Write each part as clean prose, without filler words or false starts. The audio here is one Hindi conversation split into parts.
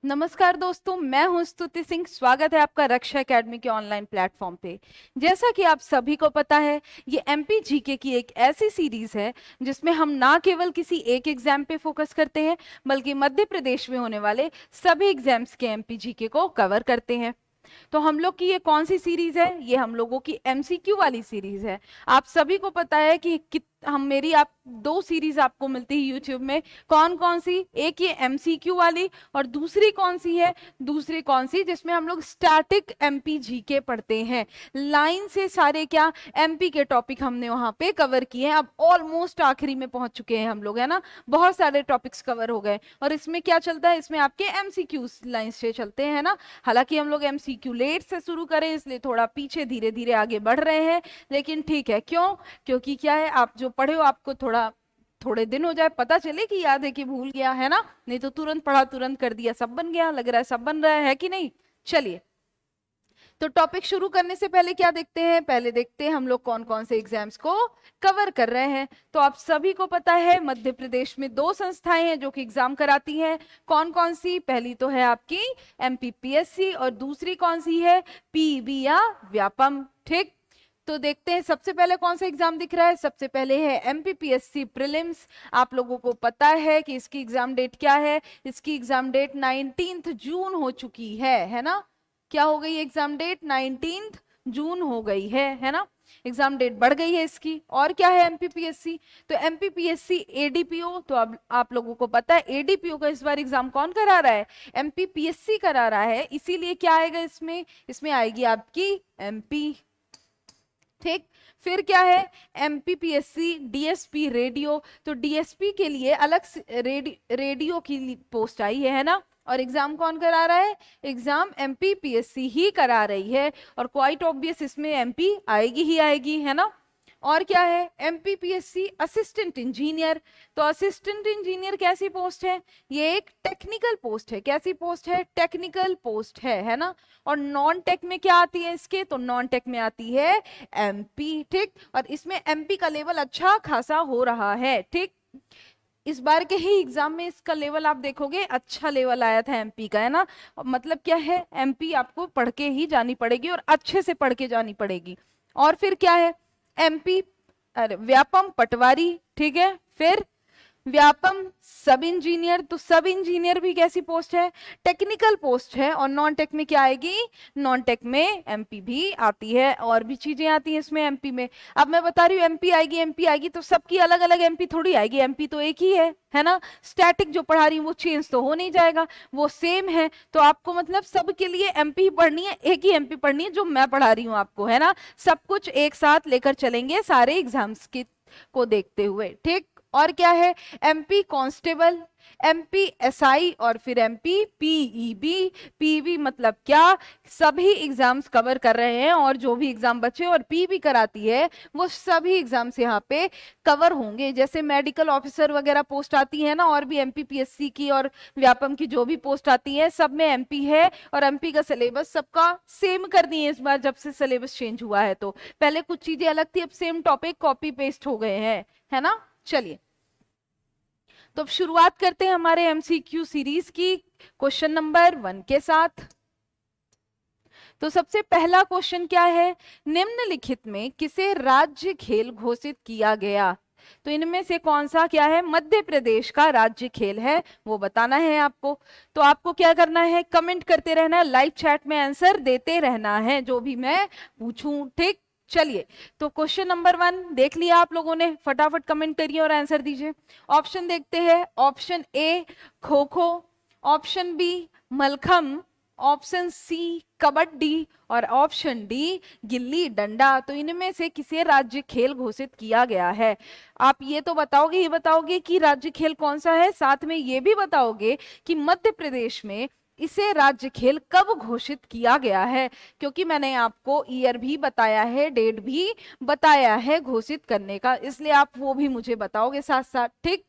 नमस्कार दोस्तों, मैं हूं स्तुति सिंह। स्वागत है आपका रक्षा एकेडमी के ऑनलाइन प्लेटफॉर्म पे। जैसा कि आप सभी को पता है, ये एमपी जीके की एक ऐसी सीरीज है जिसमें हम ना केवल किसी एक एग्जाम पे फोकस करते हैं, बल्कि मध्य प्रदेश में होने वाले सभी एग्जाम्स के एमपी जीके को कवर करते हैं। तो हम लोग की ये कौन सी सीरीज है? ये हम लोगों की एमसीक्यू वाली सीरीज है। आप सभी को पता है कि आप दो सीरीज आपको मिलती है यूट्यूब में। कौन कौन सी? एक ये एमसीक्यू वाली, और दूसरी कौन सी है? दूसरी कौन सी जिसमें हम लोग स्टैटिक एमपी जीके पढ़ते हैं। लाइन से सारे क्या एमपी के टॉपिक हमने वहां पे कवर किए हैं। अब ऑलमोस्ट आखिरी में पहुंच चुके हैं हम लोग, है ना। बहुत सारे टॉपिक्स कवर हो गए। और इसमें क्या चलता है? इसमें आपके एमसीक्यू लाइन से चलते हैं ना। हालांकि हम लोग एमसीक्यू लेट से शुरू करें, इसलिए थोड़ा पीछे धीरे धीरे आगे बढ़ रहे हैं, लेकिन ठीक है। क्यों? क्योंकि क्या है, आप जो पढ़े हो आपको थोड़े दिन हो जाए, पता चले कि याद है कि भूल गया, है ना। नहीं तो तुरंत पढ़ा तुरंत कर दिया, सब बन गया। लग रहा है सब बन रहा है कि नहीं? चलिए, तो टॉपिक शुरू करने से पहले क्या देखते हैं? पहले देखते हैं हम लोग कौन कौन से एग्जाम्स को कवर कर रहे हैं। तो आप सभी को पता है, मध्य प्रदेश में दो संस्थाएं हैं जो कि एग्जाम कराती हैं। कौन कौन सी? पहली तो है आपकी एमपीपीएससी, और दूसरी कौन सी है? पीईबी या व्यापम। ठीक, तो देखते हैं सबसे पहले कौन सा एग्जाम दिख रहा है। सबसे पहले है एमपीपीएससी प्रीलिम्स। आप लोगों को पता है कि इसकी एग्जाम डेट क्या है? इसकी एग्जाम डेट 19 जून हो चुकी है ना। क्या हो गई? एग्जाम डेट 19 जून हो गई है ना। एग्जाम डेट बढ़ गई है इसकी। और क्या है एमपीपीएससी? तो एमपीपीएससी एडीपीओ। तो अब आप लोगों को पता है एडीपीओ का इस बार एग्जाम कौन करा रहा है? एमपीपीएससी करा रहा है। इसीलिए क्या आएगा इसमें? इसमें आएगी आपकी एमपी। ठीक, फिर क्या है? MPPSC DSP radio. तो डीएसपी के लिए अलग रेडियो की पोस्ट आई है ना। और एग्जाम कौन करा रहा है? एग्जाम एमपीपीएससी ही करा रही है। और क्वाइट ऑब्वियस इसमें एमपी आएगी ही आएगी, है ना। और क्या है? MPPSC assistant engineer. तो असिस्टेंट इंजीनियर कैसी पोस्ट है? ये एक टेक्निकल पोस्ट है। कैसी पोस्ट है? टेक्निकल पोस्ट है ना। और नॉन टेक में क्या आती है इसके? तो नॉन टेक में आती है एमपी। ठीक, और इसमें एमपी का लेवल अच्छा खासा हो रहा है। ठीक, इस बार के ही एग्जाम में इसका लेवल आप देखोगे, अच्छा लेवल आया था एमपी का, है ना। मतलब क्या है, एमपी आपको पढ़ के ही जानी पड़ेगी, और अच्छे से पढ़ के जानी पड़ेगी। और फिर क्या है? एमपी, अरे व्यापम पटवारी। ठीक है, फिर व्यापम सब इंजीनियर। तो सब इंजीनियर भी कैसी पोस्ट है? टेक्निकल पोस्ट है। और नॉन टेक में क्या आएगी? नॉन टेक में एमपी भी आती है, और भी चीजें आती हैं इसमें एमपी में। अब मैं बता रही हूँ एमपी आएगी, एमपी आएगी, तो सबकी अलग अलग एमपी थोड़ी आएगी। एमपी तो एक ही है ना। स्टैटिक जो पढ़ा रही हूँ वो चेंज तो हो नहीं जाएगा, वो सेम है। तो आपको मतलब सबके लिए एमपी ही पढ़नी है, एक ही एमपी पढ़नी है जो मैं पढ़ा रही हूँ आपको, है ना। सब कुछ एक साथ लेकर चलेंगे सारे एग्जाम्स की को देखते हुए। ठीक, और क्या है? एमपी कांस्टेबल, एमपी एसआई, और फिर एमपी पीईबी। पीईबी मतलब क्या? सभी एग्जाम्स कवर कर रहे हैं, और जो भी एग्जाम बचे और पीईबी कराती है वो सभी एग्जाम्स यहाँ पे कवर होंगे। जैसे मेडिकल ऑफिसर वगैरह पोस्ट आती है ना, और भी एमपीपीएससी की और व्यापम की जो भी पोस्ट आती है, सब में एमपी है। और एमपी का सिलेबस सबका सेम कर दिए इस बार, जब से सिलेबस चेंज हुआ है। तो पहले कुछ चीजें अलग थी, अब सेम टॉपिक कॉपी पेस्ट हो गए हैं, है ना। चलिए, तो अब शुरुआत करते हैं हमारे एमसीक्यू सीरीज की क्वेश्चन नंबर 1 के साथ। तो सबसे पहला क्वेश्चन क्या है? निम्नलिखित में किसे राज्य खेल घोषित किया गया? तो इनमें से कौन सा क्या है? मध्य प्रदेश का राज्य खेल है, वो बताना है आपको। तो आपको क्या करना है? कमेंट करते रहना है, लाइव चैट में आंसर देते रहना है जो भी मैं पूछूं। ठीक, चलिए, तो क्वेश्चन नंबर 1 देख लिया आप लोगों ने, फटाफट कमेंट करिए और आंसर दीजिए। ऑप्शन देखते हैं। Option A kho kho, option B mallakhamb, option C kabaddi, और ऑप्शन डी गिल्ली डंडा। तो इनमें से किसे राज्य खेल घोषित किया गया है? आप ये तो बताओगे, ये बताओगे कि राज्य खेल कौन सा है, साथ में ये भी बताओगे कि मध्य प्रदेश में इसे राज्य खेल कब घोषित किया गया है। क्योंकि मैंने आपको ईयर भी बताया है, डेट भी बताया है घोषित करने का, इसलिए आप वो भी मुझे बताओगे साथ साथ। ठीक,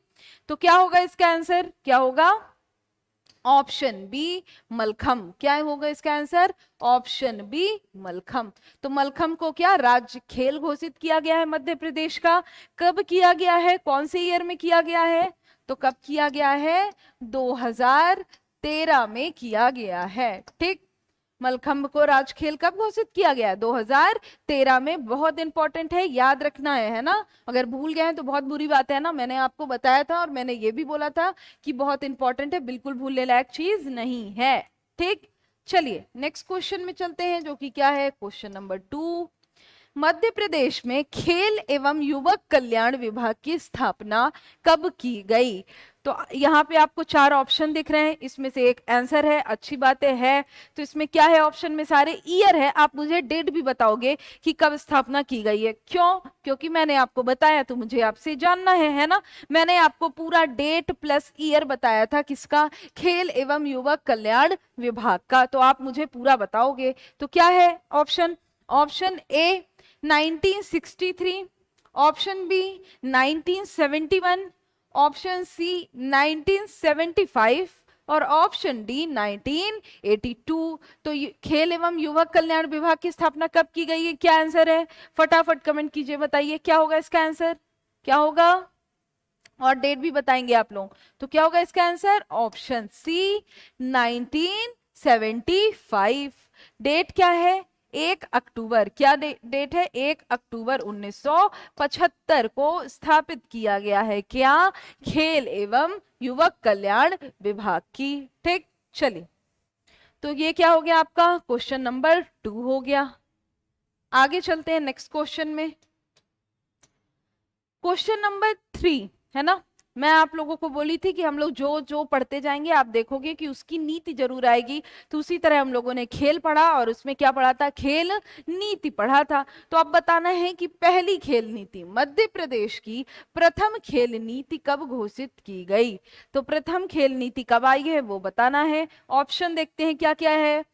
तो क्या होगा इसका आंसर? क्या होगा? Option B mallakhamb. क्या होगा इसका आंसर? Option B mallakhamb. तो मलखम को क्या राज्य खेल घोषित किया गया है मध्य प्रदेश का? कब किया गया है? कौन से ईयर में किया गया है? तो कब किया गया है? 2000 2013 में किया गया है। ठीक, मलखंभ को राजखेल कब घोषित किया गया? 2013 में। बहुत इंपॉर्टेंट है, याद रखना है ना। अगर भूल गए हैं तो बहुत बुरी बात है ना। मैंने आपको बताया था और मैंने ये भी बोला था कि बहुत इंपॉर्टेंट है, बिल्कुल भूलने लायक चीज नहीं है। ठीक, चलिए नेक्स्ट क्वेश्चन में चलते हैं, जो कि क्या है, क्वेश्चन नंबर 2। मध्य प्रदेश में खेल एवं युवक कल्याण विभाग की स्थापना कब की गई? तो यहाँ पे आपको 4 ऑप्शन दिख रहे हैं, इसमें से एक आंसर है, अच्छी बातें है। तो इसमें क्या है, ऑप्शन में सारे ईयर है। आप मुझे डेट भी बताओगे कि कब स्थापना की गई है। क्यों? क्योंकि मैंने आपको बताया तो मुझे आपसे जानना है ना। मैंने आपको पूरा डेट प्लस ईयर बताया था, किसका? खेल एवं युवक कल्याण विभाग का। तो आप मुझे पूरा बताओगे। तो क्या है option? Option A 1963, option B 1971, option C 1975 और ऑप्शन डी 1982। तो खेल एवं युवक कल्याण विभाग की स्थापना कब की गई है? क्या आंसर है? फटाफट कमेंट कीजिए, बताइए क्या होगा इसका आंसर, क्या होगा? और डेट भी बताएंगे आप लोग। तो क्या होगा इसका आंसर? Option C 1975। डेट क्या है? 1 अक्टूबर। क्या डेट है? 1 अक्टूबर 1975 को स्थापित किया गया है। क्या? खेल एवं युवक कल्याण विभाग की। ठीक, चलिए, तो ये क्या हो गया आपका? क्वेश्चन नंबर 2 हो गया। आगे चलते हैं नेक्स्ट क्वेश्चन में। क्वेश्चन नंबर 3 है ना। मैं आप लोगों को बोली थी कि हम लोग जो जो पढ़ते जाएंगे आप देखोगे कि उसकी नीति जरूर आएगी। तो उसी तरह हम लोगों ने खेल पढ़ा और उसमें क्या पढ़ा था? खेल नीति पढ़ा था। तो अब बताना है कि पहली खेल नीति, मध्य प्रदेश की प्रथम खेल नीति कब घोषित की गई? तो प्रथम खेल नीति कब आई है वो बताना है। ऑप्शन देखते हैं क्या क्या है।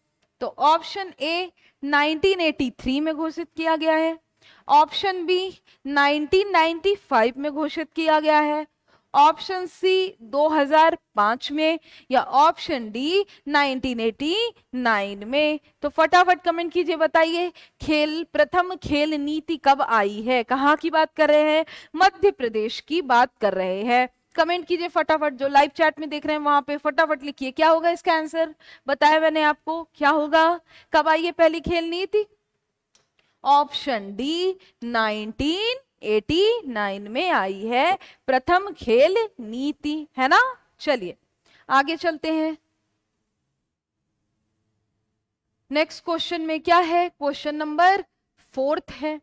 तो ऑप्शन ए 1983 में घोषित किया गया है, ऑप्शन बी 1995 में घोषित किया गया है, ऑप्शन सी 2005 में, या ऑप्शन डी 1989 में। तो फटाफट कमेंट कीजिए, बताइए प्रथम खेल नीति कब आई है? कहाँ की बात कर रहे हैं? मध्य प्रदेश की बात कर रहे हैं। कमेंट कीजिए फटाफट, जो लाइव चैट में देख रहे हैं वहां पे फटाफट लिखिए क्या होगा इसका आंसर। बताया मैंने आपको क्या होगा, कब आई है पहली खेल नीति? ऑप्शन डी 1989 में आई है प्रथम खेल नीति, है ना। चलिए आगे चलते हैं। नेक्स्ट क्वेश्चन में क्या है? क्वेश्चन नंबर 4 है।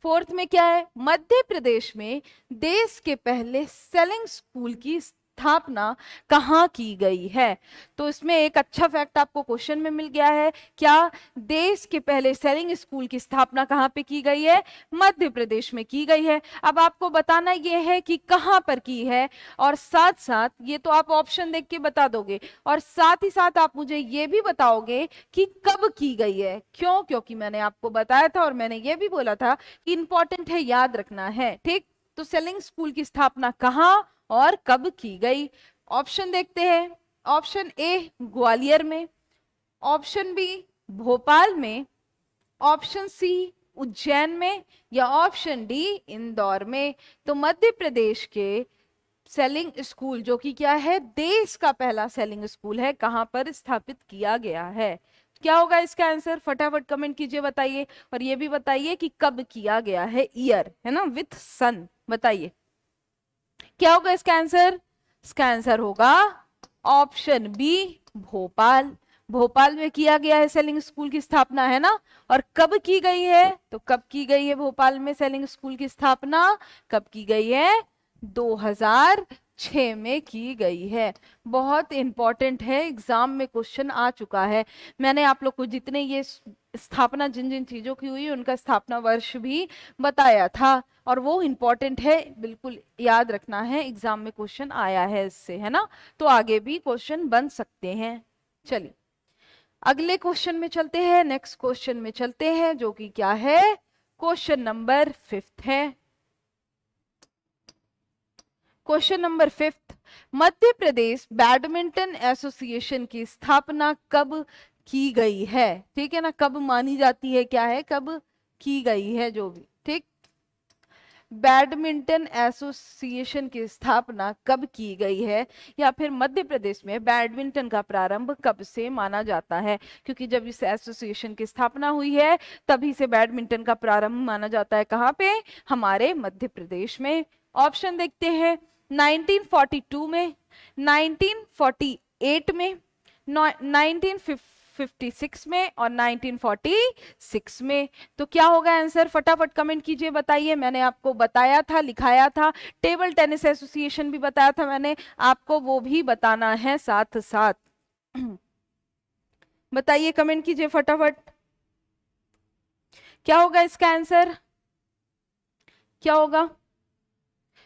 4 में क्या है? मध्य प्रदेश में देश के पहले सेलिंग स्कूल की स्थापना कहाँ की गई है? तो इसमें एक अच्छा फैक्ट आपको क्वेश्चन में मिल गया है। क्या? देश के पहले सेलिंग स्कूल की स्थापना कहाँ पे की गई है? मध्य प्रदेश में की गई है। अब आपको बताना यह है कि कहाँ पर की है, और साथ साथ ये तो आप ऑप्शन देख के बता दोगे, और साथ ही साथ आप मुझे ये भी बताओगे कि कब की गई है। क्यों? क्योंकि मैंने आपको बताया था और मैंने ये भी बोला था कि इंपॉर्टेंट है, याद रखना है। ठीक, तो सेलिंग स्कूल की स्थापना कहाँ और कब की गई? ऑप्शन देखते हैं। ऑप्शन ए ग्वालियर में, ऑप्शन बी भोपाल में, ऑप्शन सी उज्जैन में, या ऑप्शन डी इंदौर में। तो मध्य प्रदेश के सेलिंग स्कूल, जो कि क्या है, देश का पहला सेलिंग स्कूल है, कहां पर स्थापित किया गया है? क्या होगा इसका आंसर? फटाफट कमेंट कीजिए, बताइए। और ये भी बताइए कि कब किया गया है, ईयर है ना, विथ सन। बताइए क्या होगा इसका आंसर? इसका आंसर होगा ऑप्शन बी भोपाल। भोपाल में किया गया है सेलिंग स्कूल की स्थापना, है ना। और कब की गई है? तो कब की गई है भोपाल में सेलिंग स्कूल की स्थापना? कब की गई है? 2006 में की गई है। बहुत इंपॉर्टेंट है, एग्जाम में क्वेश्चन आ चुका है। मैंने आप लोग को जितने ये स्थापना जिन जिन चीजों की हुई उनका स्थापना वर्ष भी बताया था, और वो इंपॉर्टेंट है, बिल्कुल याद रखना है, एग्जाम में क्वेश्चन आया है इससे, है ना। तो आगे भी क्वेश्चन बन सकते हैं। चलिए अगले क्वेश्चन में चलते हैं, नेक्स्ट क्वेश्चन में चलते हैं, जो कि क्या है, क्वेश्चन नंबर 5 है। Question number 5, Madhya Pradesh badminton association की स्थापना कब की गई है? ठीक है ना, कब मानी जाती है, क्या है, कब की गई है, जो भी। ठीक, बैडमिंटन एसोसिएशन की स्थापना कब की गई है, या फिर मध्य प्रदेश में बैडमिंटन का प्रारंभ कब से माना जाता है? क्योंकि जब इस एसोसिएशन की स्थापना हुई है तभी से बैडमिंटन का प्रारंभ माना जाता है। कहाँ पे? हमारे मध्य प्रदेश में। ऑप्शन देखते हैं, 1942 में, 1948 में, 1956 में और 1946 में। तो क्या होगा आंसर? फटाफट कमेंट कीजिए, बताइए। मैंने आपको बताया था, लिखाया था, टेबल टेनिस एसोसिएशन भी बताया था मैंने आपको, वो भी बताना है साथ साथ। बताइए, कमेंट कीजिए फटाफट, क्या होगा इसका आंसर, क्या होगा?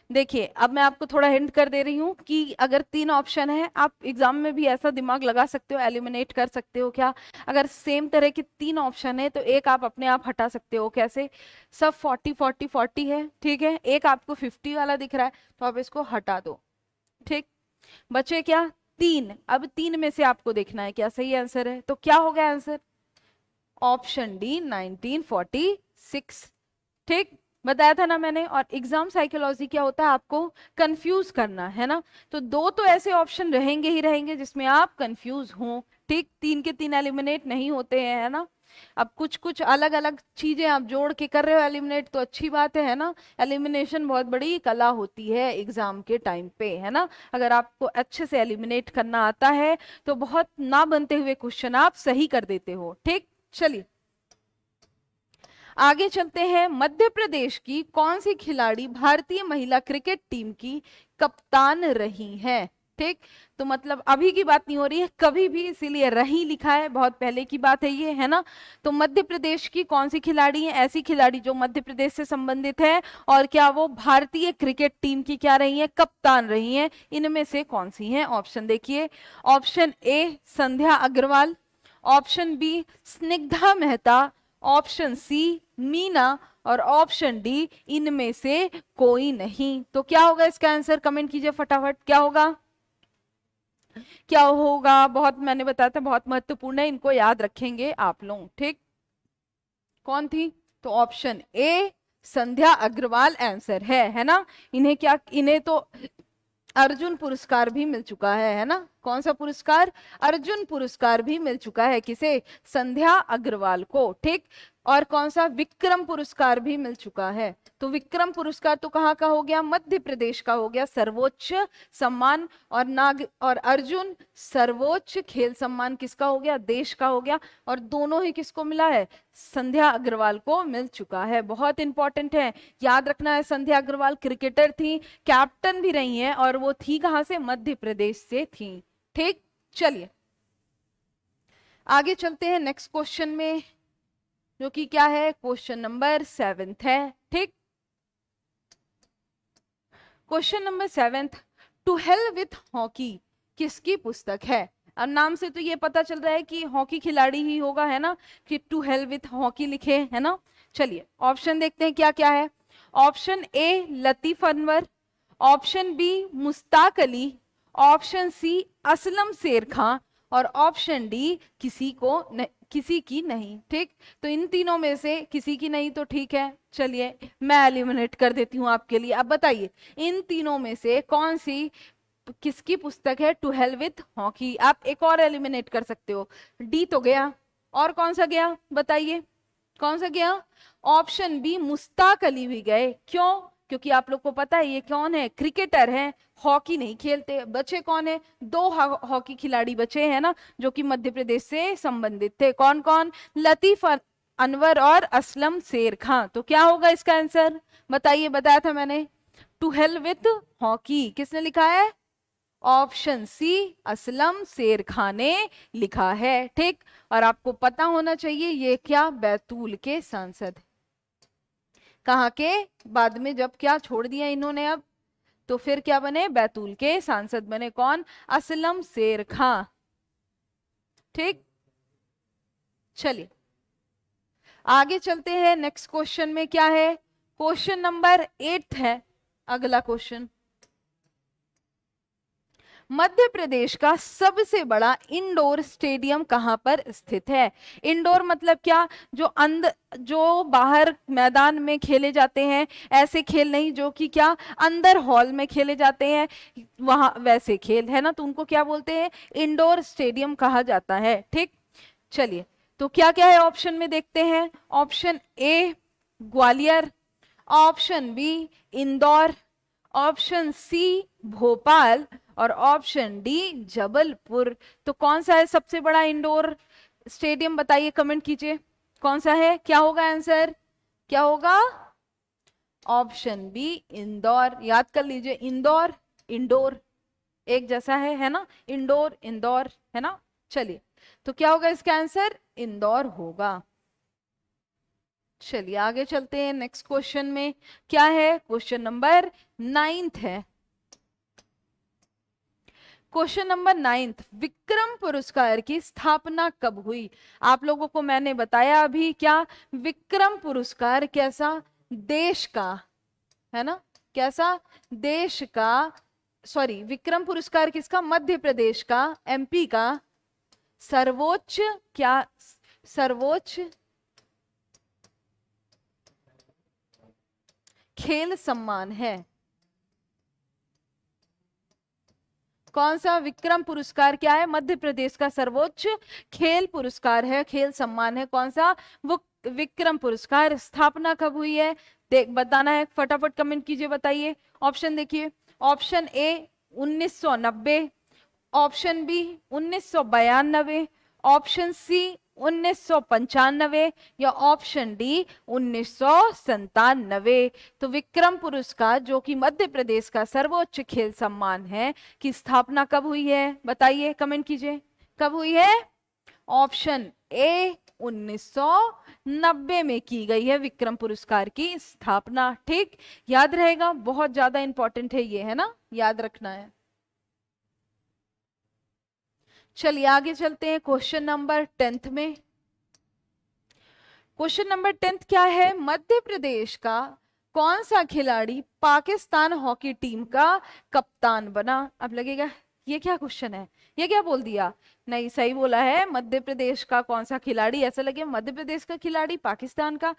देखिए, अब मैं आपको थोड़ा हिंट कर दे रही हूं कि अगर 3 ऑप्शन है, आप एग्जाम में भी ऐसा दिमाग लगा सकते हो, एलिमिनेट कर सकते हो। क्या? अगर सेम तरह के 3 ऑप्शन है तो एक आप अपने आप हटा सकते हो। कैसे? सब 40 40 40 है, ठीक है, एक आपको 50 वाला दिख रहा है तो आप इसको हटा दो। ठीक, बचे क्या? 3। अब 3 में से आपको देखना है क्या सही आंसर है। तो क्या होगा आंसर? Option D, 1946। ठीक, बताया था ना मैंने। और एग्जाम साइकोलॉजी क्या होता है? आपको कंफ्यूज करना है ना। तो 2 तो ऐसे ऑप्शन रहेंगे ही रहेंगे जिसमें आप कंफ्यूज हो। ठीक, 3 के 3 एलिमिनेट नहीं होते हैं, है ना। अब कुछ कुछ अलग अलग चीजें आप जोड़ के कर रहे हो एलिमिनेट, तो अच्छी बात है ना। एलिमिनेशन बहुत बड़ी कला होती है एग्जाम के टाइम पे, है ना। अगर आपको अच्छे से एलिमिनेट करना आता है तो बहुत ना बनते हुए क्वेश्चन आप सही कर देते हो। ठीक, चलिए आगे चलते हैं। मध्य प्रदेश की कौन सी खिलाड़ी भारतीय महिला क्रिकेट टीम की कप्तान रही है? ठीक, तो मतलब अभी की बात नहीं हो रही है, कभी भी, इसीलिए रही लिखा है, बहुत पहले की बात है ये, है ना। तो मध्य प्रदेश की कौन सी खिलाड़ी है? ऐसी खिलाड़ी जो मध्य प्रदेश से संबंधित है और क्या वो भारतीय क्रिकेट टीम की क्या रही है? कप्तान रही है। इनमें से कौन सी है? ऑप्शन देखिए। Option A Sandhya Agrawal, option B Snigdha Mehta, option C Meena और ऑप्शन डी इनमें से कोई नहीं। तो क्या होगा इसका आंसर? कमेंट कीजिए फटाफट, क्या होगा, क्या होगा? बहुत, मैंने बताया था बहुत महत्वपूर्ण है, इनको याद रखेंगे आप लोग। ठीक, कौन थी? तो option A Sandhya Agrawal answer है ना। इन्हें क्या, इन्हें तो अर्जुन पुरस्कार भी मिल चुका है ना। कौन सा पुरस्कार? अर्जुन पुरस्कार भी मिल चुका है। किसे? संध्या अग्रवाल को। ठीक, और कौन सा? विक्रम पुरस्कार भी मिल चुका है। तो विक्रम पुरस्कार तो कहाँ का हो गया? मध्य प्रदेश का हो गया, सर्वोच्च सम्मान। और अर्जुन सर्वोच्च खेल सम्मान किसका हो गया? देश का हो गया। और दोनों ही किसको मिला है? संध्या अग्रवाल को मिल चुका है। बहुत इंपॉर्टेंट है, याद रखना है। संध्या अग्रवाल क्रिकेटर थी, कैप्टन भी रही हैं, और वो थी कहां से? मध्य प्रदेश से थी। ठीक, चलिए आगे चलते हैं नेक्स्ट क्वेश्चन में, जो कि क्या है? क्वेश्चन नंबर 7 है। ठीक, question number 7, to hell with hockey किसकी पुस्तक है? अब नाम से तो ये पता चल रहा है कि हॉकी खिलाड़ी ही होगा, है ना, कि टू हेल विथ हॉकी लिखे, है ना। चलिए ऑप्शन देखते हैं क्या क्या है। Option A Latif Anwar, option B Mushtaq Ali, option C Aslam Sher Khan और ऑप्शन डी किसी की नहीं। ठीक, तो इन तीनों में से किसी की नहीं तो ठीक है, चलिए मैं एलिमिनेट कर देती हूं आपके लिए। अब बताइए इन तीनों में से कौन सी, किसकी पुस्तक है टू हेल विथ हॉकी? आप एक और एलिमिनेट कर सकते हो। डी तो गया, और कौन सा गया बताइए, कौन सा गया? ऑप्शन बी मुस्ताक अली भी गए। क्यों? क्योंकि आप लोग को पता है ये कौन है? क्रिकेटर है, हॉकी नहीं खेलते। बचे कौन है? 2 हॉकी खिलाड़ी बचे हैं ना, जो कि मध्य प्रदेश से संबंधित थे। कौन कौन? लतीफ अनवर और असलम शेर खां। तो क्या होगा इसका आंसर बताइए? बताया था मैंने, टू हेल विथ हॉकी किसने लिखा है? ऑप्शन सी असलम शेर खां ने लिखा है। ठीक, और आपको पता होना चाहिए ये क्या? बैतूल के सांसद। कहाँ के? बाद में जब क्या छोड़ दिया इन्होंने अब, तो फिर क्या बने? बैतूल के सांसद बने। कौन? असलम शेर खां। ठीक, चलिए आगे चलते हैं। नेक्स्ट क्वेश्चन में क्या है? क्वेश्चन नंबर 8 है अगला क्वेश्चन। मध्य प्रदेश का सबसे बड़ा इंडोर स्टेडियम कहाँ पर स्थित है? इंडोर मतलब क्या? जो अंदर, जो बाहर मैदान में खेले जाते हैं ऐसे खेल नहीं, जो कि क्या अंदर हॉल में खेले जाते हैं, वहां वैसे खेल है ना, तो उनको क्या बोलते हैं? इंडोर स्टेडियम कहा जाता है। ठीक, चलिए तो क्या क्या है ऑप्शन में देखते हैं। Option A Gwalior, option B Indore, option C Bhopal और ऑप्शन डी जबलपुर। तो कौन सा है सबसे बड़ा इंडोर स्टेडियम? बताइए, कमेंट कीजिए कौन सा है, क्या होगा आंसर, क्या होगा? Option B Indore. याद कर लीजिए, इंदौर इंडोर एक जैसा है ना, इंडोर इंदौर, है ना। चलिए तो क्या होगा इसका आंसर? इंदौर होगा। चलिए आगे चलते हैं नेक्स्ट क्वेश्चन में। क्या है? क्वेश्चन नंबर 9 है। क्वेश्चन नंबर 9, विक्रम पुरस्कार की स्थापना कब हुई? आप लोगों को मैंने बताया अभी, क्या विक्रम पुरस्कार कैसा? देश का, है ना, कैसा? देश का, सॉरी विक्रम पुरस्कार किसका? मध्य प्रदेश का, एमपी का सर्वोच्च, क्या सर्वोच्च खेल सम्मान है। कौन सा विक्रम पुरस्कार क्या है? मध्य प्रदेश का सर्वोच्च खेल पुरस्कार है, खेल सम्मान है। कौन सा? वो विक्रम पुरस्कार। स्थापना कब हुई है देख बताना है, फटाफट कमेंट कीजिए, बताइए। ऑप्शन देखिए, option A 1990, option B 1992, option C 1995 या ऑप्शन डी 1997। तो विक्रम पुरस्कार जो कि मध्य प्रदेश का सर्वोच्च खेल सम्मान है, की स्थापना कब हुई है? बताइए, कमेंट कीजिए, कब हुई है? ऑप्शन ए 1990 में की गई है विक्रम पुरस्कार की स्थापना। ठीक, याद रहेगा, बहुत ज्यादा इंपॉर्टेंट है ये, है ना, याद रखना है। चलिए आगे चलते हैं क्वेश्चन नंबर 10 में। क्वेश्चन नंबर 10 क्या है? मध्य प्रदेश का कौन सा खिलाड़ी पाकिस्तान हॉकी टीम का कप्तान बना? अब लगेगा ये क्या क्वेश्चन है, ये क्या बोल दिया? नहीं, सही बोला है, मध्य प्रदेश का कौन सा खिलाड़ी। ऐसा लगे मध्य प्रदेश का खिलाड़ी पाकिस्तान का।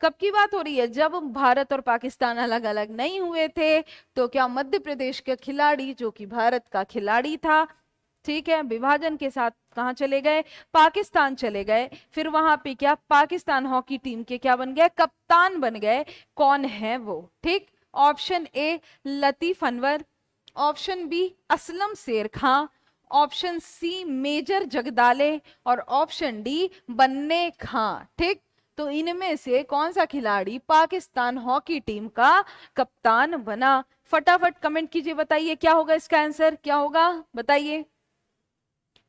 कब की बात हो रही है? जब भारत और पाकिस्तान अलग अलग नहीं हुए थे, तो क्या मध्य प्रदेश के खिलाड़ी जो कि भारत का खिलाड़ी था, ठीक है, विभाजन के साथ कहां चले गए? पाकिस्तान चले गए। फिर वहां पे क्या पाकिस्तान हॉकी टीम के क्या बन गए? कप्तान बन गए। कौन है वो? ठीक, option A Latif Anwar, option B Aslam Sher Khan, option C major Jagdale और ऑप्शन डी बन्ने खां। ठीक, तो इनमें से कौन सा खिलाड़ी पाकिस्तान हॉकी टीम का कप्तान बना? फटाफट कमेंट कीजिए, बताइए क्या होगा इसका आंसर, क्या होगा बताइए।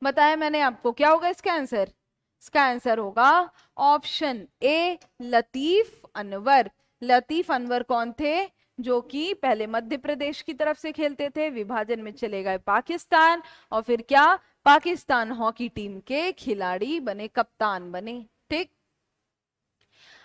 बताया मैंने आपको, क्या होगा इसका आंसर? इसका आंसर होगा ऑप्शन ए लतीफ अनवर। लतीफ अनवर कौन थे? जो कि पहले मध्य प्रदेश की तरफ से खेलते थे, विभाजन में चले गए पाकिस्तान, और फिर क्या पाकिस्तान हॉकी टीम के खिलाड़ी बने, कप्तान बने। ठीक,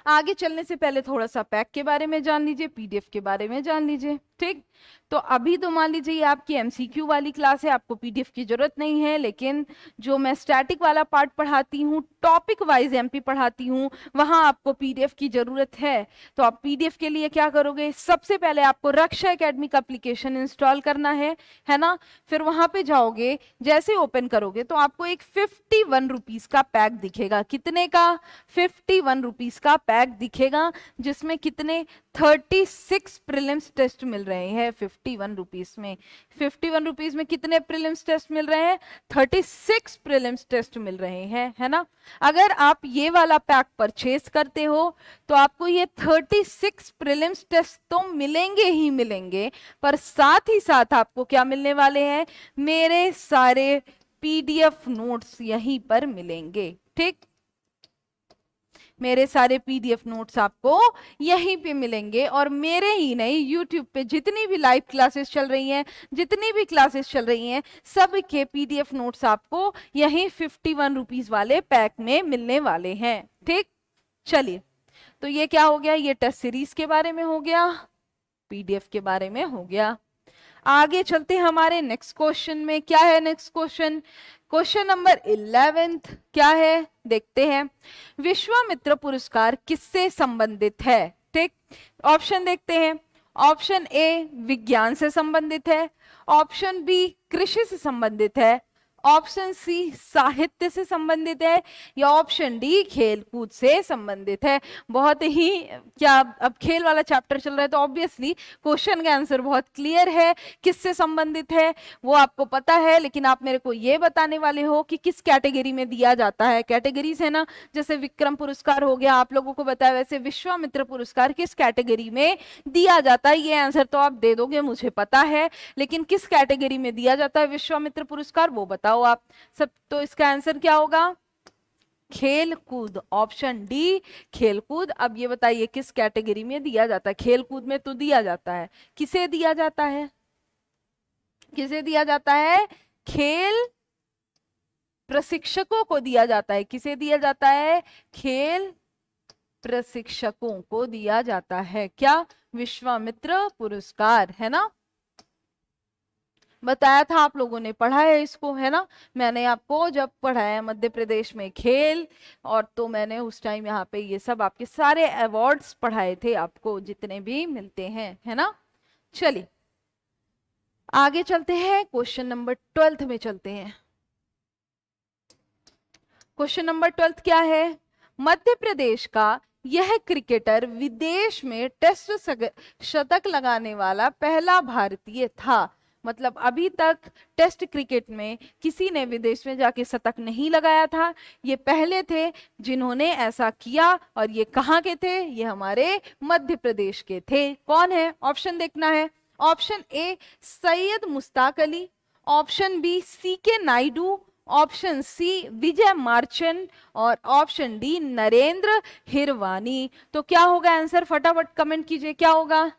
आगे चलने से पहले थोड़ा सा पैक के बारे में जान लीजिए, पीडीएफ के बारे में जान लीजिए। ठीक, तो अभी तो मान लीजिए ये आपकी एमसीक्यू वाली क्लास है, आपको पीडीएफ की जरूरत नहीं है, लेकिन जो मैं स्टैटिक वाला पार्ट पढ़ाती हूँ, टॉपिक वाइज एमपी पढ़ाती हूँ, वहां आपको पीडीएफ की जरूरत है। तो आप पीडीएफ के लिए क्या करोगे? सबसे पहले आपको रक्षा एकेडमी का एप्लीकेशन इंस्टॉल करना है ना। फिर वहां पे जाओगे, जैसे ओपन करोगे तो आपको एक 51 रुपीज का पैक दिखेगा। कितने का? 51 रुपीज का पैक दिखेगा, जिसमें कितने 36 प्रीलिम्स टेस्ट मिल रहे हैं 51 रुपीज में। 51 रुपीज में कितने प्रीलिम्स टेस्ट मिल रहे हैं? 36 प्रीलिम्स टेस्ट मिल रहे हैं, है ना। अगर आप ये वाला पैक परचेज करते हो तो आपको ये 36 प्रीलिम्स टेस्ट तो मिलेंगे ही मिलेंगे, पर साथ ही साथ आपको क्या मिलने वाले हैं? मेरे सारे पीडीएफ नोट्स यहीं पर मिलेंगे। ठीक, मेरे सारे पीडीएफ नोट्स आपको यहीं पे मिलेंगे, और मेरे ही नहीं, यूट्यूब पे जितनी भी लाइव क्लासेस चल रही हैं, जितनी भी क्लासेस चल रही हैं, सब के पीडीएफ नोट्स आपको यहीं 51 रुपीज वाले पैक में मिलने वाले हैं। ठीक, चलिए, तो ये क्या हो गया? ये टेस्ट सीरीज के बारे में हो गया, पीडीएफ के बारे में हो गया। आगे चलते हैं हमारे नेक्स्ट क्वेश्चन में। क्या है नेक्स्ट क्वेश्चन? क्वेश्चन नंबर 11 क्या है देखते हैं। विश्वामित्र पुरस्कार किससे संबंधित है? ठीक, ऑप्शन देखते हैं। ऑप्शन ए विज्ञान से संबंधित है, ऑप्शन बी कृषि से संबंधित है, ऑप्शन सी साहित्य से संबंधित है, या ऑप्शन डी खेलकूद से संबंधित है। बहुत ही क्या, अब खेल वाला चैप्टर चल रहा है तो ऑब्वियसली क्वेश्चन का आंसर बहुत क्लियर है। किससे संबंधित है वो आपको पता है, लेकिन आप मेरे को ये बताने वाले हो कि किस कैटेगरी में दिया जाता है। कैटेगरीज है ना, जैसे विक्रम पुरस्कार हो गया, आप लोगों को बताया, वैसे विश्वामित्र पुरस्कार किस कैटेगरी में दिया जाता है। ये आंसर तो आप दे दोगे मुझे पता है, लेकिन किस कैटेगरी में दिया जाता है विश्वामित्र पुरस्कार वो बताओ आप सब। तो इसका आंसर क्या होगा? खेल कूद, ऑप्शन डी खेलकूद। अब ये बताइए किस कैटेगरी में दिया जाता है? खेलकूद में तो दिया जाता है, किसे दिया जाता है? किसे दिया जाता है? खेल प्रशिक्षकों को दिया जाता है। किसे दिया जाता है? खेल प्रशिक्षकों को दिया जाता है। क्या? विश्वामित्र पुरस्कार, है ना। बताया था, आप लोगों ने पढ़ा है इसको, है ना। मैंने आपको जब पढ़ाया मध्य प्रदेश में खेल, और तो मैंने उस टाइम यहाँ पे ये सब आपके सारे अवार्ड्स पढ़ाए थे आपको, जितने भी मिलते हैं, है ना। चलिए आगे चलते हैं, क्वेश्चन नंबर 12 में चलते हैं। क्वेश्चन नंबर 12 क्या है? मध्य प्रदेश का यह क्रिकेटर विदेश में टेस्ट शतक लगाने वाला पहला भारतीय था। मतलब अभी तक टेस्ट क्रिकेट में किसी ने विदेश में जाके शतक नहीं लगाया था, ये पहले थे जिन्होंने ऐसा किया। और ये कहाँ के थे? ये हमारे मध्य प्रदेश के थे। कौन है? ऑप्शन देखना है। Option A Syed Mushtaq Ali, option B C K Nayudu, option C Vijay Merchant, और ऑप्शन डी नरेंद्र हिरवानी। तो क्या होगा आंसर? फटाफट कमेंट कीजिए, क्या होगा?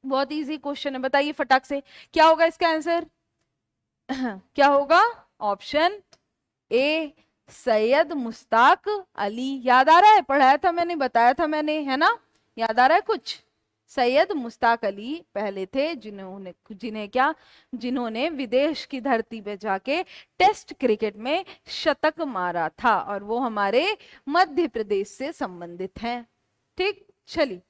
बहुत इजी क्वेश्चन है, बताइए फटाक से क्या होगा इसका आंसर? क्या होगा? Option A Syed Mushtaq Ali. याद आ रहा है? पढ़ाया था मैंने, बताया था मैंने, है ना। याद आ रहा है कुछ? सैयद मुश्ताक अली पहले थे जिन्होंने विदेश की धरती पे जाके टेस्ट क्रिकेट में शतक मारा था, और वो हमारे मध्य प्रदेश से संबंधित हैं। ठीक, चलिए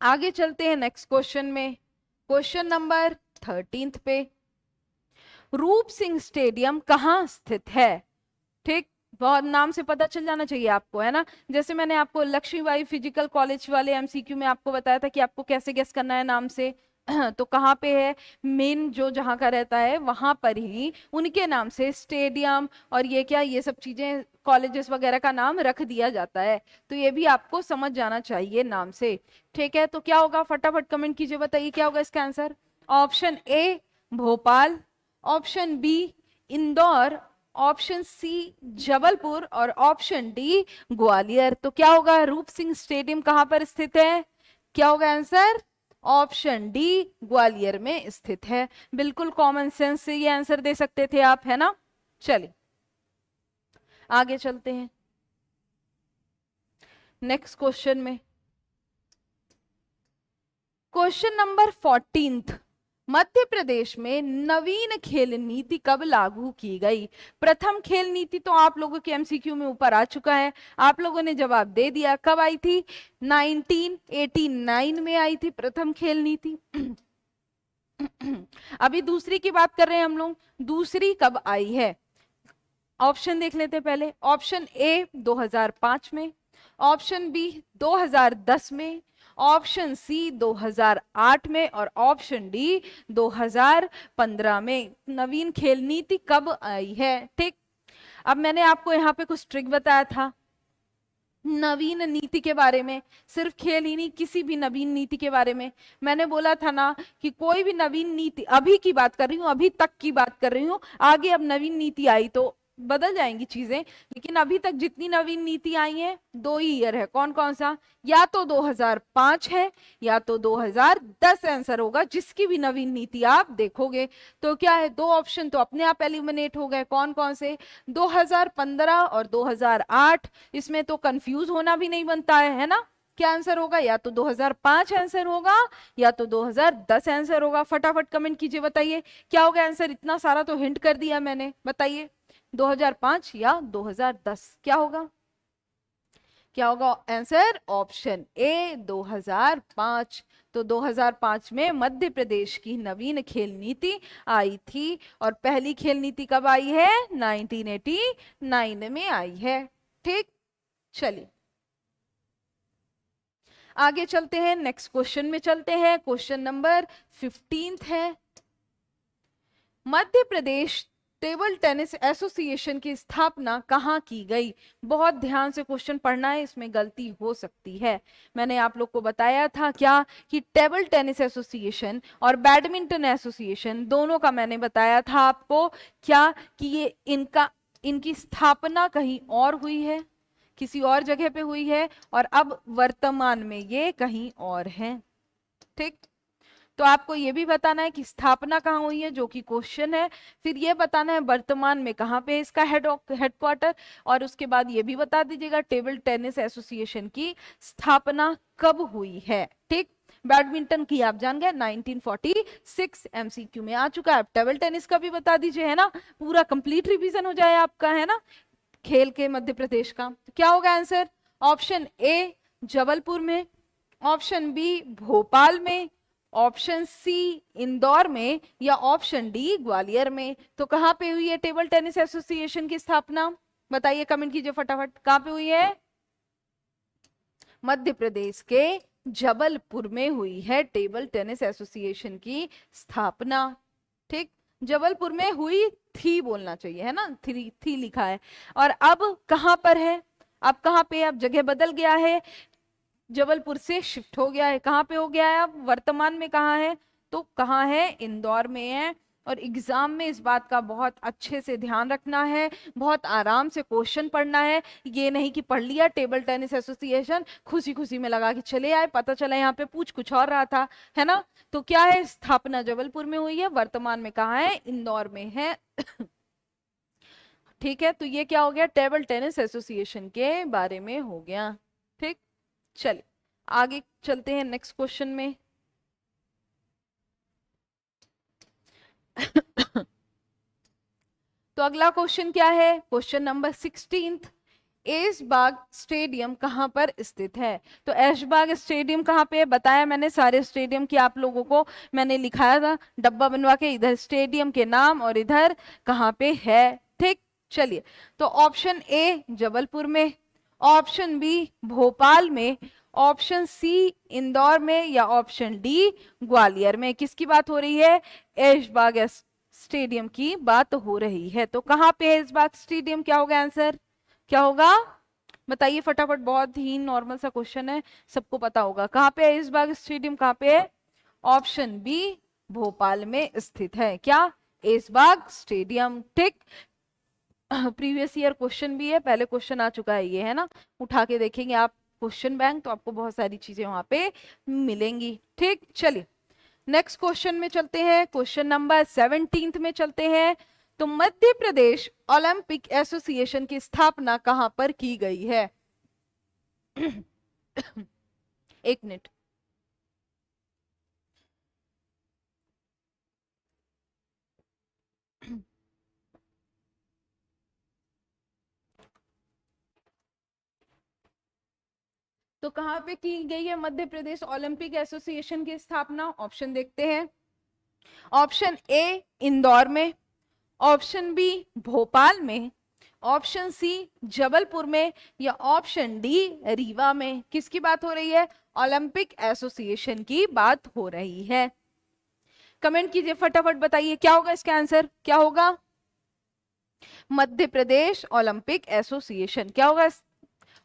आगे चलते हैं नेक्स्ट क्वेश्चन में। क्वेश्चन नंबर 13 पे, रूप सिंह स्टेडियम कहाँ स्थित है? ठीक, बहुत नाम से पता चल जाना चाहिए आपको, है ना। जैसे मैंने आपको लक्ष्मीबाई फिजिकल कॉलेज वाले एमसीक्यू में आपको बताया था कि आपको कैसे गेस करना है नाम से। तो कहाँ पे है? मेन जो जहाँ का रहता है वहां पर ही उनके नाम से स्टेडियम और ये क्या, ये सब चीजें, कॉलेजेस वगैरह का नाम रख दिया जाता है। तो ये भी आपको समझ जाना चाहिए नाम से। ठीक है, तो क्या होगा? फटाफट कमेंट कीजिए, बताइए क्या होगा इसका answer. Option A Bhopal, option B Indore, option C Jabalpur, और ऑप्शन डी ग्वालियर। तो क्या होगा? रूप सिंह स्टेडियम कहां पर स्थित है? क्या होगा आंसर? ऑप्शन डी ग्वालियर में स्थित है। बिल्कुल कॉमन सेंस से ये आंसर दे सकते थे आप, है ना। चलिए आगे चलते हैं नेक्स्ट क्वेश्चन में। क्वेश्चन नंबर 14, मध्य प्रदेश में नवीन खेल नीति कब लागू की गई? प्रथम खेल नीति तो आप लोगों के एमसीक्यू में ऊपर आ चुका है, आप लोगों ने जवाब दे दिया। कब आई थी? 1989 में आई थी प्रथम खेल नीति। अभी दूसरी की बात कर रहे हैं हम लोग, दूसरी कब आई है? ऑप्शन देख लेते हैं पहले। ऑप्शन ए 2005 में, ऑप्शन बी 2010 में, ऑप्शन सी 2008 में, और ऑप्शन डी 2015 में। नवीन खेल नीति कब आई है? ठीक, अब मैंने आपको यहाँ पे कुछ ट्रिक बताया था नवीन नीति के बारे में, सिर्फ खेल ही नहीं, किसी भी नवीन नीति के बारे में। मैंने बोला था ना कि कोई भी नवीन नीति, अभी की बात कर रही हूँ, अभी तक की बात कर रही हूँ, आगे अब नवीन नीति आई तो बदल जाएंगी चीजें, लेकिन अभी तक जितनी नवीन नीति आई है 2 ही ईयर है। कौन कौन सा? या तो 2005 है या तो 2010 आंसर होगा, जिसकी भी नवीन नीति आप देखोगे। तो क्या है? 2 ऑप्शन तो अपने आप एलिमिनेट हो गए। कौन कौन से? 2015 और 2008। इसमें तो कंफ्यूज होना भी नहीं बनता है ना। क्या आंसर होगा? या तो 2005 आंसर होगा या तो 2010 आंसर होगा। फटाफट कमेंट कीजिए, बताइए क्या होगा आंसर। इतना सारा तो हिंट कर दिया मैंने, बताइए 2005 या 2010 क्या होगा? क्या होगा आंसर? ऑप्शन ए 2005। तो 2005 में मध्य प्रदेश की नवीन खेल नीति आई थी। और पहली खेल नीति कब आई है? 1989 में आई है। ठीक, चलिए आगे चलते हैं, नेक्स्ट क्वेश्चन में चलते हैं। क्वेश्चन नंबर 15 है, Madhya Pradesh table tennis association की स्थापना कहाँ की गई? बहुत ध्यान से क्वेश्चन पढ़ना है, इसमें गलती हो सकती है। मैंने आप लोग को बताया था क्या कि टेबल टेनिस एसोसिएशन और बैडमिंटन एसोसिएशन दोनों का मैंने बताया था आपको क्या कि ये इनकी स्थापना कहीं और हुई है, किसी और जगह पे हुई है, और अब वर्तमान में ये कहीं और है। ठीक, तो आपको ये भी बताना है कि स्थापना कहाँ हुई है, जो कि क्वेश्चन है। फिर ये बताना है वर्तमान में कहाँ पे है इसका हेडक्वार्टर, और उसके बाद ये भी बता दीजिएगा टेबल टेनिस एसोसिएशन की स्थापना कब हुई है। ठीक, बैडमिंटन की आप जान गए 1946 एमसीक्यू में आ चुका है। अब टेबल टेनिस का भी बता दीजिए, है ना, पूरा कंप्लीट रिवीजन हो जाए आपका, है ना, खेल के मध्य प्रदेश का। तो क्या होगा आंसर? ऑप्शन ए जबलपुर में, ऑप्शन बी भोपाल में, ऑप्शन सी इंदौर में, या ऑप्शन डी ग्वालियर में। तो कहां पे हुई है टेबल टेनिस एसोसिएशन की स्थापना? बताइए, कमेंट कीजिए फटाफट, कहां पे हुई है? मध्य प्रदेश के जबलपुर में हुई है टेबल टेनिस एसोसिएशन की स्थापना। ठीक, जबलपुर में हुई थी बोलना चाहिए, है ना, थी लिखा है। और अब कहां पर है? अब कहां पे? अब जगह बदल गया है, जबलपुर से शिफ्ट हो गया है। कहां पे हो गया है अब? वर्तमान में कहां है? तो कहां है? इंदौर में है। और एग्जाम में इस बात का बहुत अच्छे से ध्यान रखना है, बहुत आराम से क्वेश्चन पढ़ना है। ये नहीं कि पढ़ लिया टेबल टेनिस एसोसिएशन, खुशी खुशी में लगा कि चले आए, पता चला यहाँ पे पूछ कुछ और रहा था, है ना। तो क्या है? स्थापना जबलपुर में हुई है, वर्तमान में कहाँ है? इंदौर में है। ठीक है, तो ये क्या हो गया? टेबल टेनिस एसोसिएशन के बारे में हो गया। ठीक, चलिए आगे चलते हैं नेक्स्ट क्वेश्चन में। तो अगला क्वेश्चन क्या है? क्वेश्चन नंबर 16, ऐशबाग स्टेडियम कहां पर स्थित है? तो ऐशबाग स्टेडियम कहां पे है? बताया मैंने सारे स्टेडियम की आप लोगों को, मैंने लिखाया था डब्बा बनवा के, इधर स्टेडियम के नाम और इधर कहां पे है। ठीक, चलिए, तो ऑप्शन ए जबलपुर में, ऑप्शन बी भोपाल में, ऑप्शन सी इंदौर में, या ऑप्शन डी ग्वालियर में। किसकी बात हो रही है? ऐशबाग स्टेडियम की बात हो रही है। तो कहां पे है ऐशबाग स्टेडियम? क्या होगा आंसर? क्या होगा बताइए फटाफट, बहुत ही नॉर्मल सा क्वेश्चन है, सबको पता होगा। कहां पे है ऐशबाग स्टेडियम? कहां पे है? ऑप्शन बी भोपाल में स्थित है। क्या? ऐशबाग स्टेडियम। ठीक, प्रीवियस ईयर क्वेश्चन भी है, पहले क्वेश्चन आ चुका है ये, है ना, उठा के देखेंगे आप क्वेश्चन बैंक, तो आपको बहुत सारी चीजें वहां पे मिलेंगी। ठीक, चलिए नेक्स्ट क्वेश्चन में चलते हैं, क्वेश्चन नंबर 17 में चलते हैं। तो मध्य प्रदेश ओलंपिक एसोसिएशन की स्थापना कहां पर की गई है? एक मिनट। तो कहां पे की गई है मध्य प्रदेश ओलंपिक एसोसिएशन की स्थापना? ऑप्शन देखते हैं। ऑप्शन ए इंदौर में, ऑप्शन बी भोपाल में, ऑप्शन सी जबलपुर में, या ऑप्शन डी रीवा में। किसकी बात हो रही है? ओलंपिक एसोसिएशन की बात हो रही है। कमेंट कीजिए फटाफट, बताइए क्या होगा इसका आंसर? क्या होगा? मध्य प्रदेश ओलंपिक एसोसिएशन क्या होगा?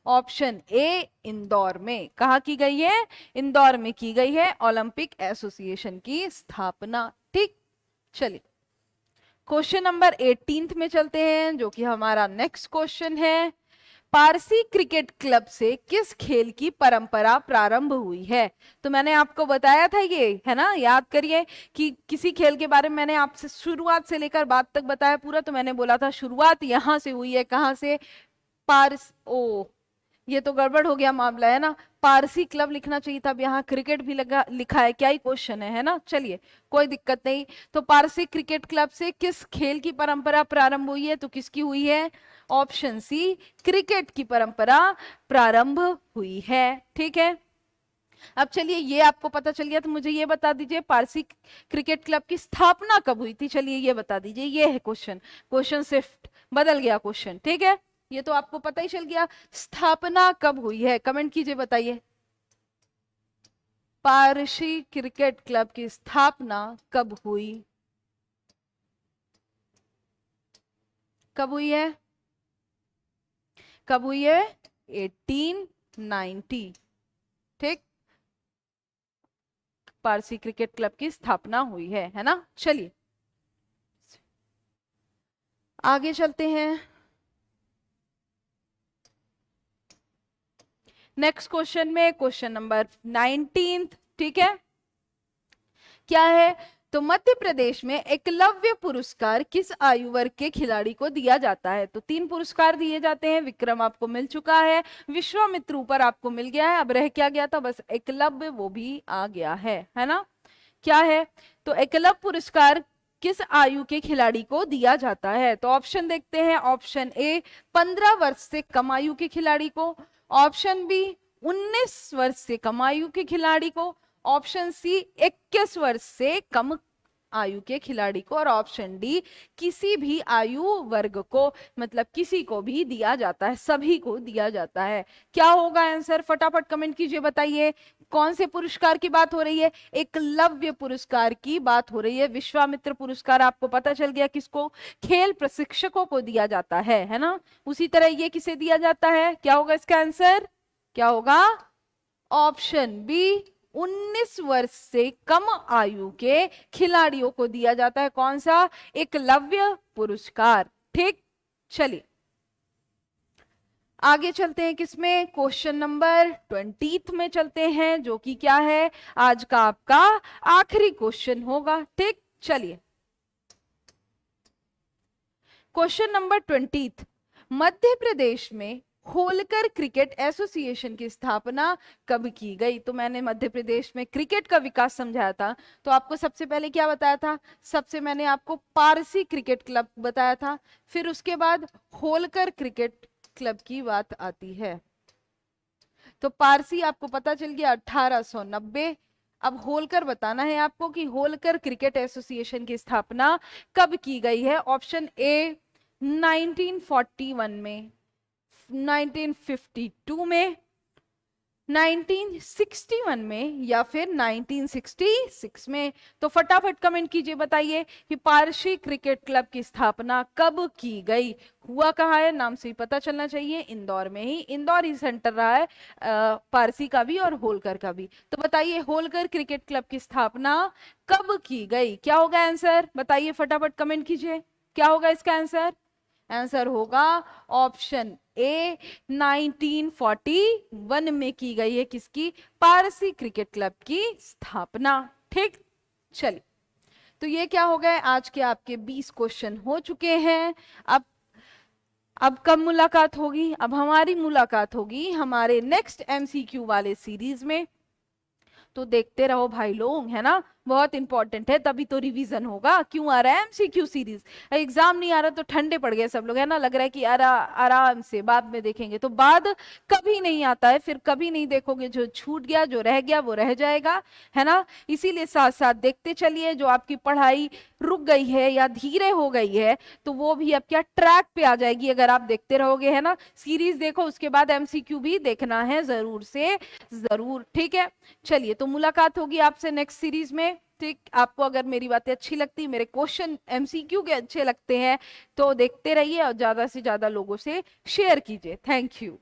ऑप्शन ए इंदौर में। कहा की गई है? इंदौर में की गई है ओलंपिक एसोसिएशन की स्थापना। ठीक, चलिए क्वेश्चन नंबर 18 में चलते हैं, जो कि हमारा नेक्स्ट क्वेश्चन है। पारसी क्रिकेट क्लब से किस खेल की परंपरा प्रारंभ हुई है? तो मैंने आपको बताया था ये, है ना, याद करिए कि किसी खेल के बारे में मैंने आपसे शुरुआत से लेकर बाद तक बताया पूरा। तो मैंने बोला था शुरुआत यहां से हुई है, कहां से? पारस ओ ये तो गड़बड़ हो गया मामला, है ना। पारसी क्लब लिखना चाहिए था, अब यहाँ क्रिकेट भी लगा लिखा है, क्या ही क्वेश्चन है ना। चलिए कोई दिक्कत नहीं। तो पारसी क्रिकेट क्लब से किस खेल की परंपरा प्रारंभ हुई है, तो किसकी हुई है, ऑप्शन सी, क्रिकेट की परंपरा प्रारंभ हुई है। ठीक है, अब चलिए ये आपको पता चल गया, तो मुझे ये बता दीजिए पारसी क्रिकेट क्लब की स्थापना कब हुई थी। चलिए ये बता दीजिए, ये है क्वेश्चन, क्वेश्चन शिफ्ट बदल गया क्वेश्चन। ठीक है, ये तो आपको पता ही चल गया, स्थापना कब हुई है, कमेंट कीजिए बताइए। पारसी क्रिकेट क्लब की स्थापना कब हुई, कब हुई है, कब हुई है, 1890। ठीक, पारसी क्रिकेट क्लब की स्थापना हुई है ना। चलिए आगे चलते हैं, नेक्स्ट क्वेश्चन में, क्वेश्चन नंबर 19। ठीक है, क्या है, तो मध्य प्रदेश में एकलव्य पुरस्कार किस आयु वर्ग के खिलाड़ी को दिया जाता है। तो 3 पुरस्कार दिए जाते हैं, विक्रम आपको मिल चुका है, विश्वामित्र ऊपर आपको मिल गया है, अब रह क्या गया था, बस एकलव्य, वो भी आ गया है ना। क्या है, तो एकलव्य पुरस्कार किस आयु के खिलाड़ी को दिया जाता है। तो ऑप्शन देखते हैं, ऑप्शन ए 15 वर्ष से कम आयु के खिलाड़ी को, ऑप्शन बी 19 वर्ष से कम आयु के खिलाड़ी को, ऑप्शन सी 21 वर्ष से कम आयु के खिलाड़ी को, और ऑप्शन डी किसी भी आयु वर्ग को, मतलब किसी को भी दिया जाता है, सभी को दिया जाता है। क्या होगा आंसर, फटाफट कमेंट कीजिए बताइए। कौन से पुरस्कार की बात हो रही है, एकलव्य पुरस्कार की बात हो रही है। विश्वामित्र पुरस्कार आपको पता चल गया किसको, खेल प्रशिक्षकों को दिया जाता है ना। उसी तरह ये किसे दिया जाता है, क्या होगा इसका आंसर, क्या होगा, ऑप्शन बी 19 वर्ष से कम आयु के खिलाड़ियों को दिया जाता है। कौन सा, एकलव्य पुरस्कार। ठीक, चलिए आगे चलते हैं, किसमें, क्वेश्चन नंबर 20 में चलते हैं, जो कि क्या है, आज का आपका आखिरी क्वेश्चन होगा। ठीक, चलिए क्वेश्चन नंबर 20, मध्य प्रदेश में होलकर क्रिकेट एसोसिएशन की स्थापना कब की गई। तो मैंने मध्य प्रदेश में क्रिकेट का विकास समझाया था, तो आपको सबसे पहले क्या बताया था, सबसे मैंने आपको पारसी क्रिकेट क्लब बताया था, फिर उसके बाद होलकर क्रिकेट क्लब की बात आती है। तो पारसी आपको पता चल गया 1890, अब होलकर बताना है आपको कि होलकर क्रिकेट एसोसिएशन की स्थापना कब की गई है। ऑप्शन ए 1941 में, 1952 में, 1961 में, या फिर 1966 में। तो फटाफट कमेंट कीजिए बताइए कि पारसी क्रिकेट क्लब की स्थापना कब की गई। हुआ कहाँ है, नाम से ही पता चलना चाहिए, इंदौर में ही, इंदौर ही सेंटर रहा है पारसी का भी और होलकर का भी। तो बताइए होलकर क्रिकेट क्लब की स्थापना कब की गई, क्या होगा आंसर बताइए, फटाफट कमेंट कीजिए, क्या होगा इसका आंसर। आंसर होगा ऑप्शन ए 1941 में की गई है, किसकी, पारसी क्रिकेट क्लब की स्थापना। ठीक, चलिए तो ये क्या हो गए, आज के आपके 20 क्वेश्चन हो चुके हैं। अब कब मुलाकात होगी, अब हमारी मुलाकात होगी हमारे नेक्स्ट एमसीक्यू वाले सीरीज में। तो देखते रहो भाई लोग, है ना, बहुत इंपॉर्टेंट है, तभी तो रिवीजन होगा। क्यों आ रहा है एमसीक्यू सीरीज, एग्जाम नहीं आ रहा तो ठंडे पड़ गए सब लोग, है ना, लग रहा है कि आराम से बाद में देखेंगे, तो बाद कभी नहीं आता है, फिर कभी नहीं देखोगे, जो छूट गया जो रह गया वो रह जाएगा, है ना। इसीलिए साथ साथ देखते चलिए, जो आपकी पढ़ाई रुक गई है या धीरे हो गई है तो वो भी अब क्या ट्रैक पे आ जाएगी अगर आप देखते रहोगे, है ना। सीरीज देखो, उसके बाद एमसीक्यू भी देखना है जरूर से जरूर। ठीक है, चलिए तो मुलाकात होगी आपसे नेक्स्ट सीरीज में। ठीक, आपको अगर मेरी बातें अच्छी लगती, मेरे क्वेश्चन एमसीक्यू के अच्छे लगते हैं तो देखते रहिए और ज्यादा से ज्यादा लोगों से शेयर कीजिए। Thank you.